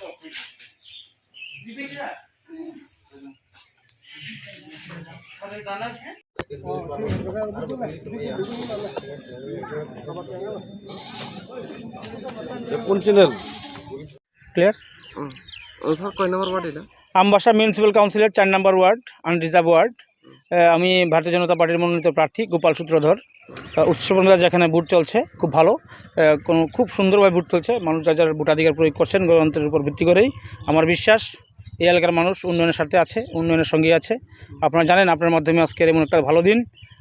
কোন channel clear sir কয় নম্বর word এটা? আমবাসা মিউনিসিপ্যাল কাউন্সিলের 4 নম্বর ওয়ার্ড আনরিজার্ভ ওয়ার্ড। আমি ভারতীয় জনতা পার্টির মনোনীত প্রার্থী গোপাল সূত্রধর। উৎসবমেলা যেখানে ভোট চলছে খুব ভালো, খুব সুন্দরভাবে ভোট চলছে। মানুষ যার যার ভোটাধিকার প্রয়োগ করছেন গণতন্ত্রের উপর ভিত্তি করেই। আমার বিশ্বাস এই এলাকার মানুষ উন্নয়নের স্বার্থে আছে, উন্নয়নের সঙ্গে আছে। আপনারা জানেন আপনার মাধ্যমে আজকের এমন একটা ভালো দিন।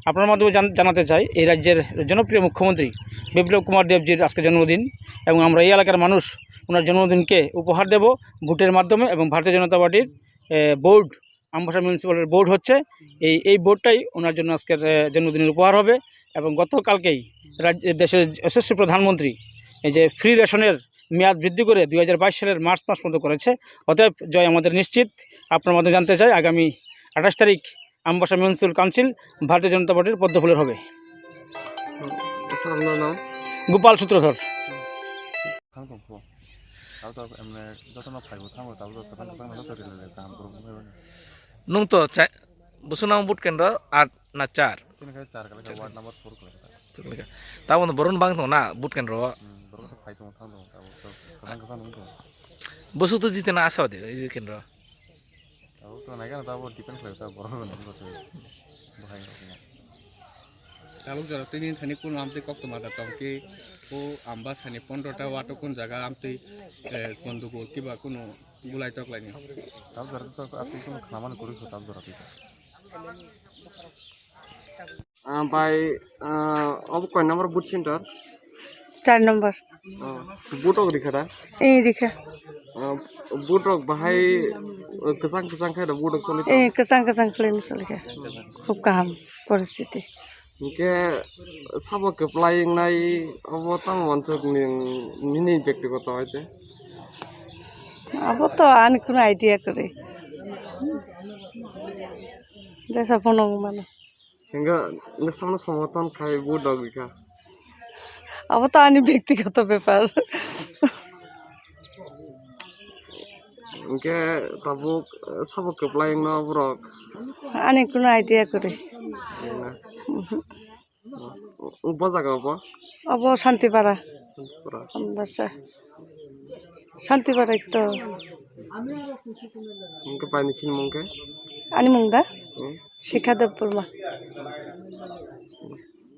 আপনার মাধ্যমে জানাতে চাই এই রাজ্যের জনপ্রিয় মুখ্যমন্ত্রী বিপ্লব কুমার দেবজির আজকে জন্মদিন, এবং আমরা এই এলাকার মানুষ ওনার জন্মদিনকে উপহার দেব ভোটের মাধ্যমে। এবং ভারতীয় জনতা পার্টির বোর্ড, আমবাসা মিউনিসিপ্যালের বোর্ড হচ্ছে এই বোর্ডটাই ওনার জন্য আজকের জন্মদিনের উপহার হবে। এবং গতকালকেই দেশের যশস্বী প্রধানমন্ত্রী এই যে ফ্রি রেশনের মেয়াদ বৃদ্ধি করে 2022 সালের মার্চ মাস পর্যন্ত করেছে। অতএব জয় আমাদের নিশ্চিত। আপনার মধ্যে জানতে চাই আগামী 28 তারিখ আমবাসা মিউনিসিপ্যাল কাউন্সিল ভারতীয় জনতা পার্টির পদ্মফুলের হবে। গোপাল সূত্রধর। nung to busunang boot kendro at na char tawon borun bang to na boot kendro busu to jite na asa de ei kendro taluk jara tini thani kun amte kok tomada tomke o amba sani 15টা wato kun jaga amte বন্ধুকোল কিবা কোনো গুলাই টক লাইনি তাও জরা তো আপনি কোন খামান করিছো তাও জরা কি ভাই अब কয় নম্বর বুট সেন্টার? 4 নম্বর বুটক রিখাটা এই রিখা বুটক ভাই কেসাং কেসাং খাই বুটক চলে এই কেসাং কেসাং খেলে চলে খুব কাম পরিস্থিতি ইনকে সাবক প্লাইং নাই অবতাং মঞ্চক নিনি ব্যক্তিগত হইছে अब तो आने কোনো আইডিয়া করে जैसा फोन माने हिंगा नसामने समर्थन खाइ बुटक रिखा अब तो आने व्यक्तिगत ব্যাপার इनके ताबुक साबक प्लाइं ना बुरक आने কোনো আইডিয়া করে উপজাগা अब শান্তিপাড়া আমবাসা শান্তিপাড়াই তো इनके पानी सिन मंके আনি মুংদা শিখাদেব বর্মা